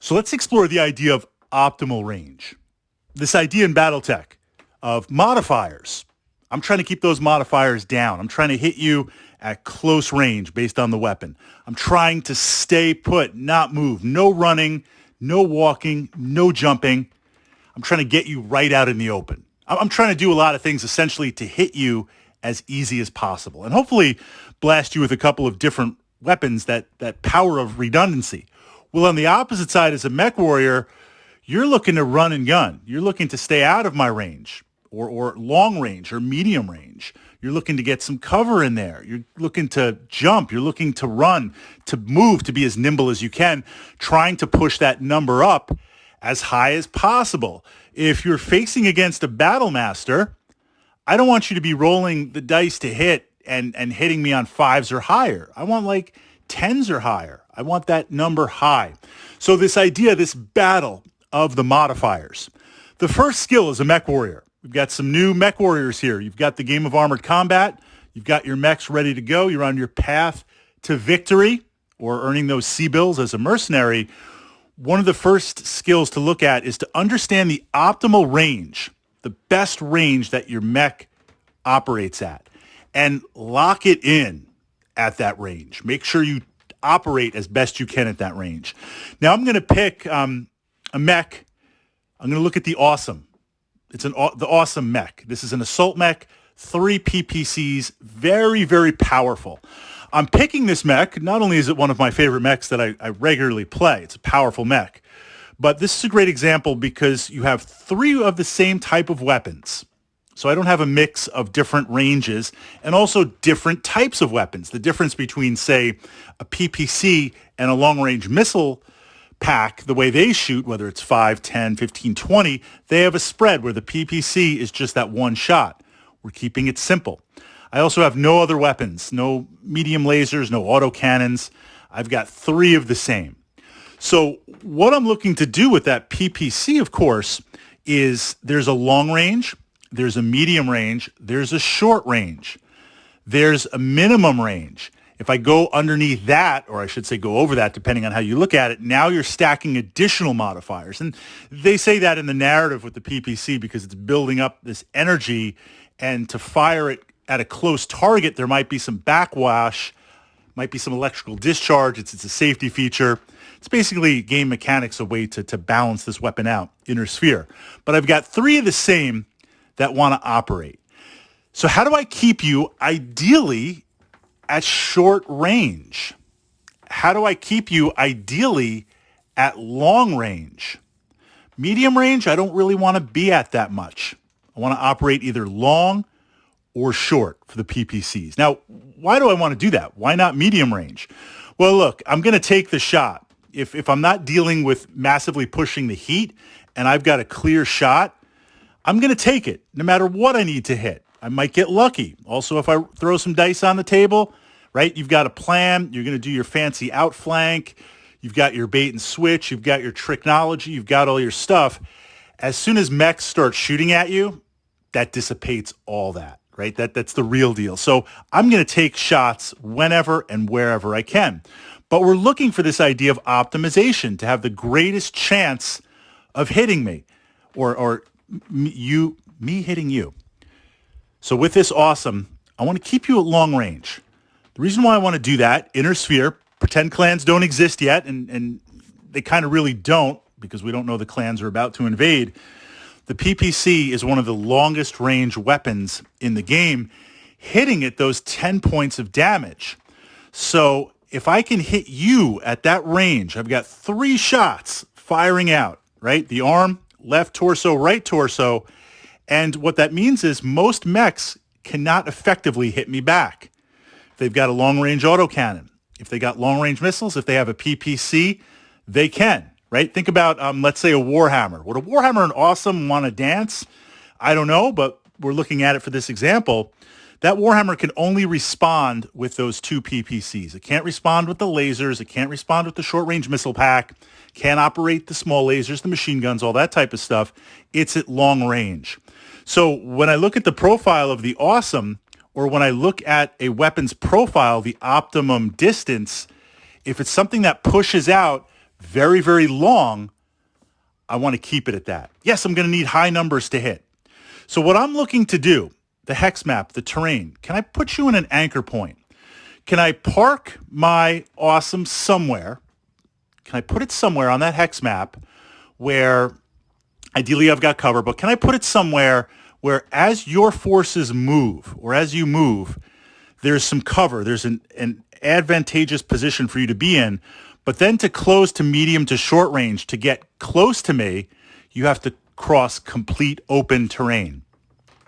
So let's explore the idea of optimal range. This idea in Battletech of modifiers. I'm trying to keep those modifiers down. I'm trying to hit you at close range based on the weapon. I'm trying to stay put, not move. No running, no walking, no jumping. I'm trying to get you right out in the open. I'm trying to do a lot of things essentially to hit you as easy as possible and hopefully blast you with a couple of different weapons that power of redundancy. Well, on the opposite side, as a mech warrior, you're looking to run and gun. You're looking to stay out of my range or long range or medium range. You're looking to get some cover in there. You're looking to jump. You're looking to run, to move, to be as nimble as you can, trying to push that number up as high as possible. If you're facing against a battle master, I don't want you to be rolling the dice to hit and hitting me on 5s or higher. I want like 10s or higher. I want that number high. So this idea, this battle of the modifiers. The first skill is a mech warrior. We've got some new mech warriors here. You've got the game of armored combat. You've got your mechs ready to go. You're on your path to victory or earning those C-bills as a mercenary. One of the first skills to look at is to understand the optimal range, the best range that your mech operates at, and lock it in at that range. Make sure you operate as best you can at that range. Now I'm going to pick a mech. I'm going to look at the Awesome. It's the Awesome mech. This is an assault mech, 3 PPCs, very, very powerful. I'm picking this mech. Not only is it one of my favorite mechs that I regularly play, it's a powerful mech, but this is a great example because you have 3 of the same type of weapons. So I don't have a mix of different ranges and also different types of weapons. The difference between, say, a PPC and a long-range missile pack, the way they shoot, whether it's 5, 10, 15, 20, they have a spread where the PPC is just that one shot. We're keeping it simple. I also have no other weapons, no medium lasers, no autocannons. I've got 3 of the same. So what I'm looking to do with that PPC, of course, is there's a long range, there's a medium range, there's a short range, there's a minimum range. If I go underneath that, or I should say go over that, depending on how you look at it, now you're stacking additional modifiers. And they say that in the narrative with the PPC because it's building up this energy, and to fire it at a close target, there might be some backwash, might be some electrical discharge. It's a safety feature. It's basically game mechanics, a way to balance this weapon out, inner sphere. But I've got 3 of the same that want to operate. So how do I keep you ideally at short range? How do I keep you ideally at long range? Medium range, I don't really want to be at that much. I want to operate either long or short for the PPCs. Now, why do I want to do that? Why not medium range? Well, look, I'm going to take the shot. If I'm not dealing with massively pushing the heat and I've got a clear shot, I'm going to take it no matter what I need to hit. I might get lucky. Also, if I throw some dice on the table, right, you've got a plan. You're going to do your fancy outflank. You've got your bait and switch. You've got your tricknology. You've got all your stuff. As soon as mechs start shooting at you, that dissipates all that, right? That's the real deal. So I'm going to take shots whenever and wherever I can. But we're looking for this idea of optimization to have the greatest chance of hitting me or me hitting you. So with this Awesome, I want to keep you at long range. The reason why I want to do that, inner sphere, pretend clans don't exist yet, and they kind of really don't because we don't know the clans are about to invade. The PPC is one of the longest range weapons in the game, hitting at those 10 points of damage. So if I can hit you at that range, I've got 3 shots firing out, right? The arm, left torso, right torso. And what that means is most mechs cannot effectively hit me back. If they've got a long-range autocannon, if they got long-range missiles, if they have a PPC, they can, right? Think about, let's say, a Warhammer. Would a Warhammer and Awesome want to dance? I don't know, but we're looking at it for this example. That Warhammer can only respond with those 2 PPCs. It can't respond with the lasers. It can't respond with the short-range missile pack. Can't operate the small lasers, the machine guns, all that type of stuff. It's at long range. So when I look at the profile of the Awesome, or when I look at a weapon's profile, the optimum distance, if it's something that pushes out very, very long, I want to keep it at that. Yes, I'm going to need high numbers to hit. So what I'm looking to do, the hex map, the terrain, can I put you in an anchor point? Can I park my awesome somewhere? Can I put it somewhere on that hex map where ideally I've got cover, but can I put it somewhere where as your forces move or as you move, there's some cover, there's an advantageous position for you to be in, but then to close to medium to short range, to get close to me, you have to cross complete open terrain,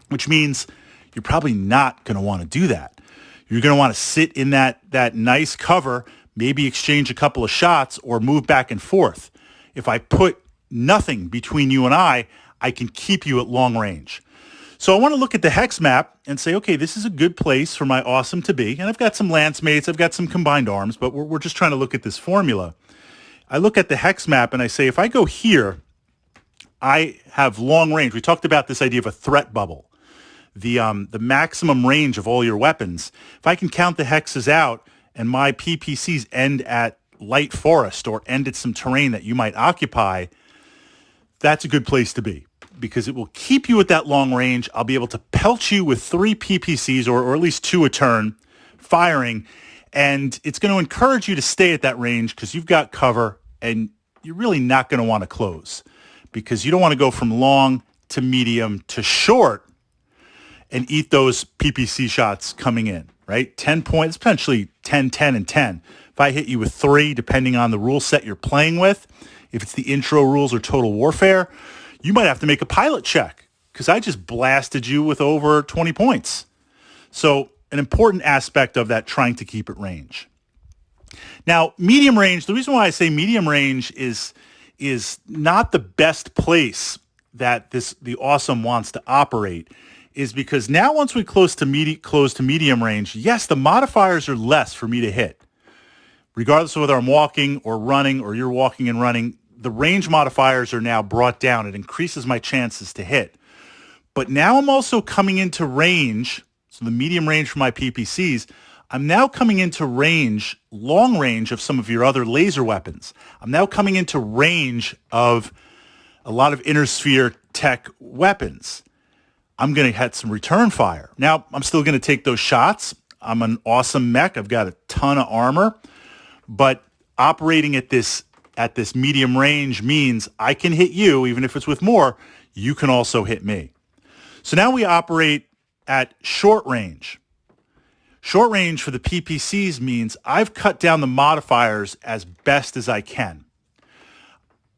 which means you're probably not going to want to do that. You're going to want to sit in that nice cover, maybe exchange a couple of shots or move back and forth. If I put nothing between you and I can keep you at long range. So I want to look at the hex map and say, okay, this is a good place for my awesome to be. And I've got some lance mates, I've got some combined arms, but we're just trying to look at this formula. I look at the hex map and I say, if I go here, I have long range. We talked about this idea of a threat bubble, the maximum range of all your weapons. If I can count the hexes out and my PPCs end at light forest or end at some terrain that you might occupy, that's a good place to be, because it will keep you at that long range. I'll be able to pelt you with 3 PPCs or at least 2 a turn firing, and it's going to encourage you to stay at that range because you've got cover and you're really not going to want to close, because you don't want to go from long to medium to short and eat those PPC shots coming in, right? 10 points, potentially 10, 10, and 10. If I hit you with 3, depending on the rule set you're playing with, if it's the intro rules or total warfare, you might have to make a pilot check because I just blasted you with over 20 points. So an important aspect of that, trying to keep it range. Now, medium range, the reason why I say medium range is not the best place that the awesome wants to operate is because now once we close to medium range, yes, the modifiers are less for me to hit. Regardless of whether I'm walking or running or you're walking and running, the range modifiers are now brought down. It increases my chances to hit. But now I'm also coming into range, so the medium range for my PPCs, I'm now coming into range, long range of some of your other laser weapons. I'm now coming into range of a lot of inner sphere tech weapons. I'm going to hit some return fire. Now, I'm still going to take those shots. I'm an awesome mech. I've got a ton of armor. But operating at this medium range means I can hit you, even if it's with more, you can also hit me. So now we operate at short range. Short range for the PPCs means I've cut down the modifiers as best as I can.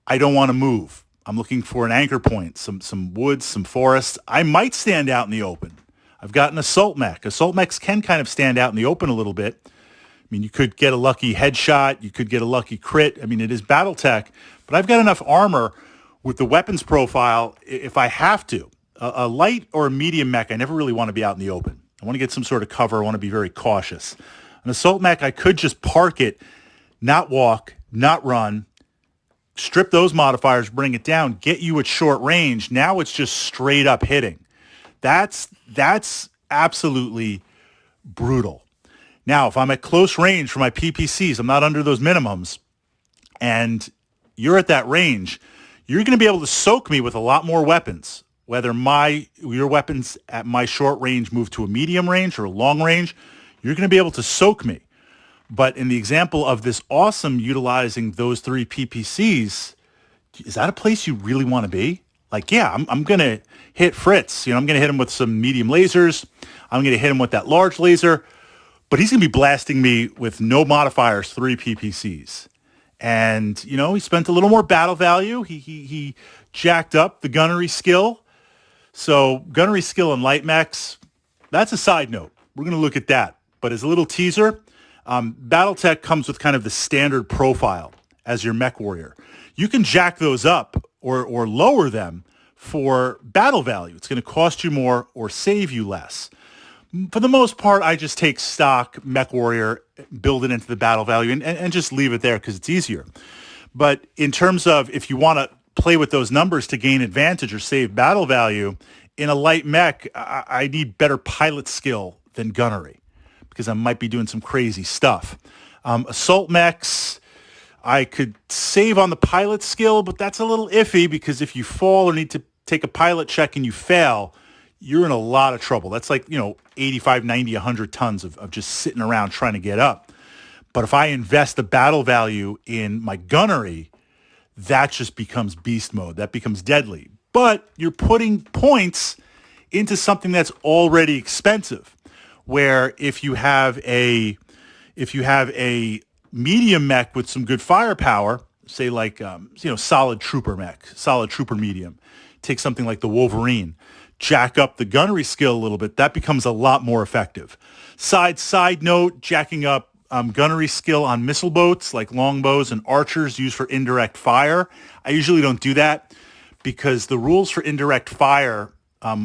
I don't want to move. I'm looking for an anchor point, some woods, some forests. I might stand out in the open. I've got an assault mech. Assault mechs can kind of stand out in the open a little bit. I mean, you could get a lucky headshot. You could get a lucky crit. I mean, it is Battletech, but I've got enough armor with the weapons profile if I have to. A light or a medium mech, I never really want to be out in the open. I want to get some sort of cover. I want to be very cautious. An assault mech, I could just park it, not walk, not run, strip those modifiers, bring it down, get you at short range. Now it's just straight up hitting. That's absolutely brutal. Now, if I'm at close range for my PPCs, I'm not under those minimums, and you're at that range, you're going to be able to soak me with a lot more weapons. Whether your weapons at my short range move to a medium range or a long range, you're going to be able to soak me. But in the example of this awesome utilizing those 3 PPCs, is that a place you really want to be? Like, yeah, I'm going to hit Fritz. I'm going to hit him with some medium lasers. I'm going to hit him with that large laser. But he's going to be blasting me with no modifiers, 3 PPCs. And, he spent a little more battle value. He jacked up the gunnery skill. So gunnery skill in light mechs, that's a side note. We're going to look at that. But as a little teaser, Battletech comes with kind of the standard profile as your mech warrior. You can jack those up or lower them for battle value. It's going to cost you more or save you less. For the most part, I just take stock mech warrior, build it into the battle value, and just leave it there because it's easier. But in terms of if you want to play with those numbers to gain advantage or save battle value, in a light mech, I need better pilot skill than gunnery because I might be doing some crazy stuff. Assault mechs, I could save on the pilot skill, but that's a little iffy because if you fall or need to take a pilot check and you fail, you're in a lot of trouble. That's like, 85, 90, 100 tons of just sitting around trying to get up. But if I invest the battle value in my gunnery, that just becomes beast mode. That becomes deadly. But you're putting points into something that's already expensive, where if you have a medium mech with some good firepower, say like solid trooper mech, solid trooper medium, take something like the Wolverine, jack up the gunnery skill a little bit, that becomes a lot more effective. Side note, jacking up gunnery skill on missile boats like longbows and archers used for indirect fire. I usually don't do that because the rules for indirect fire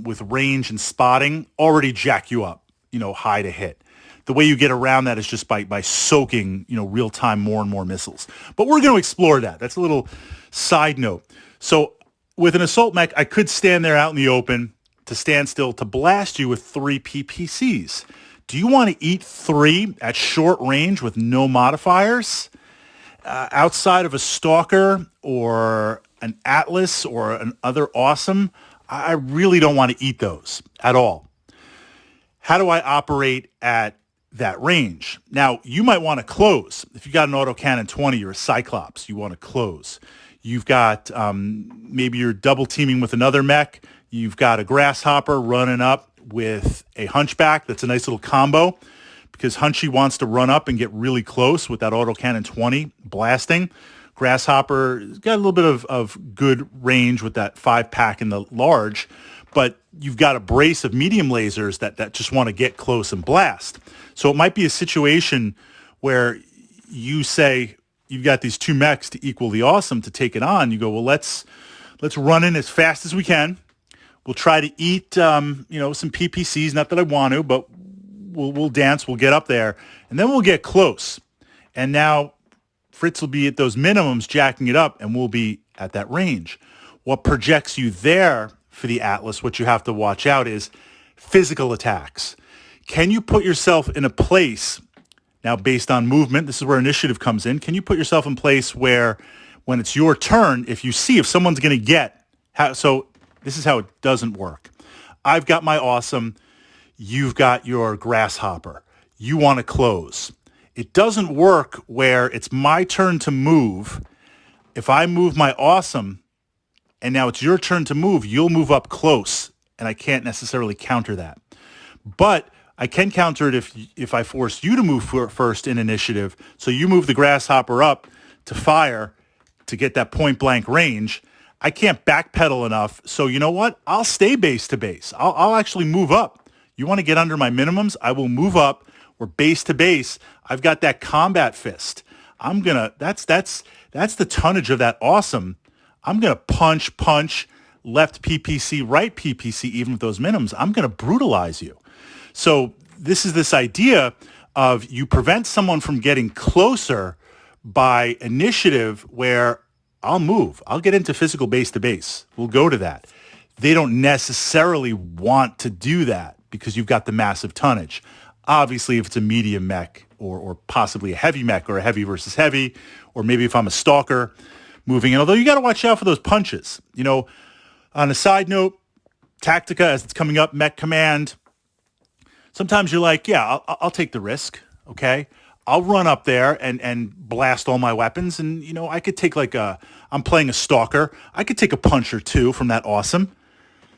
with range and spotting already jack you up, high to hit. The way you get around that is just by soaking, real time more and more missiles. But we're going to explore that. That's a little side note. So with an assault mech, I could stand there out in the open to stand still to blast you with 3 PPCs. Do you want to eat 3 at short range with no modifiers? Outside of a Stalker or an Atlas or an other awesome, I really don't want to eat those at all. How do I operate at that range? Now, you might want to close. If you got an autocannon 20 or a Cyclops, you want to close. You've got, maybe you're double teaming with another mech. You've got a Grasshopper running up with a Hunchback. That's a nice little combo because Hunchy wants to run up and get really close with that autocannon 20 blasting. Grasshopper got a little bit of good range with that 5-pack in the large, but you've got a brace of medium lasers that just want to get close and blast. So it might be a situation where you say you've got these 2 mechs to equal the awesome to take it on. You go, well, let's run in as fast as we can. We'll try to eat, some PPCs. Not that I want to, but we'll dance. We'll get up there, and then we'll get close. And now Fritz will be at those minimums, jacking it up, and we'll be at that range. What projects you there for the Atlas, what you have to watch out is physical attacks. Can you put yourself in a place, now based on movement, this is where initiative comes in, can you put yourself in place where when it's your turn, if someone's going to get, so this is how it doesn't work. I've got my awesome, you've got your Grasshopper. You want to close. It doesn't work where it's my turn to move. If I move my awesome, and now it's your turn to move, you'll move up close, and I can't necessarily counter that. But I can counter it if I force you to move first in initiative, so you move the Grasshopper up to fire to get that point-blank range. I can't backpedal enough, so you know what? I'll stay base to base. I'll actually move up. You want to get under my minimums? I will move up. We're base to base. I've got that combat fist. That's the tonnage of that awesome. I'm going to punch, left PPC, right PPC, even with those minimums. I'm going to brutalize you. So this idea of you prevent someone from getting closer by initiative where I'll move. I'll get into physical base to base. We'll go to that. They don't necessarily want to do that because you've got the massive tonnage. Obviously, if it's a medium mech or possibly a heavy mech or a heavy versus heavy, or maybe if I'm a Stalker moving in, although you got to watch out for those punches. On a side note, Tactica, as it's coming up, Mech Command, sometimes you're like, yeah, I'll take the risk, okay? I'll run up there and blast all my weapons, and, I could take I'm playing a Stalker. I could take a punch or 2 from that awesome.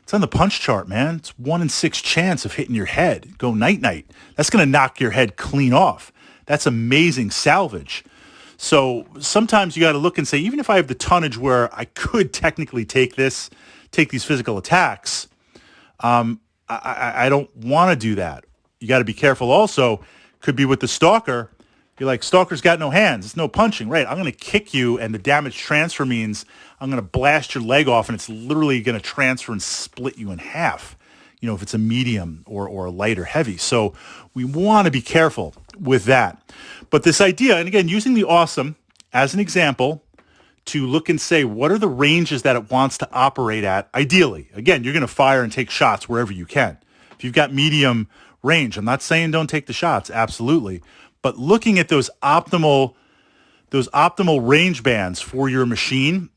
It's on the punch chart, man. It's 1 in 6 chance of hitting your head. Go night-night. That's going to knock your head clean off. That's amazing salvage. So sometimes you got to look and say, even if I have the tonnage where I could technically take these physical attacks, I don't want to do that. You got to be careful also. Could be with the Stalker. You're like, Stalker's got no hands. It's no punching. Right. I'm going to kick you, and the damage transfer means I'm going to blast your leg off, and it's literally going to transfer and split you in half, if it's a medium or a light or heavy. So we want to be careful with that. But this idea, and again, using the awesome as an example to look and say, what are the ranges that it wants to operate at? Ideally, again, you're going to fire and take shots wherever you can. If you've got medium range, I'm not saying don't take the shots, absolutely. But looking at those optimal those optimal range bands for your machine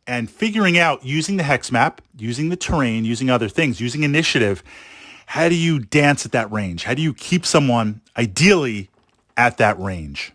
and figuring out, using the hex map, using the terrain, using other things, using initiative, how do you dance at that range? How do you keep someone ideally at that range?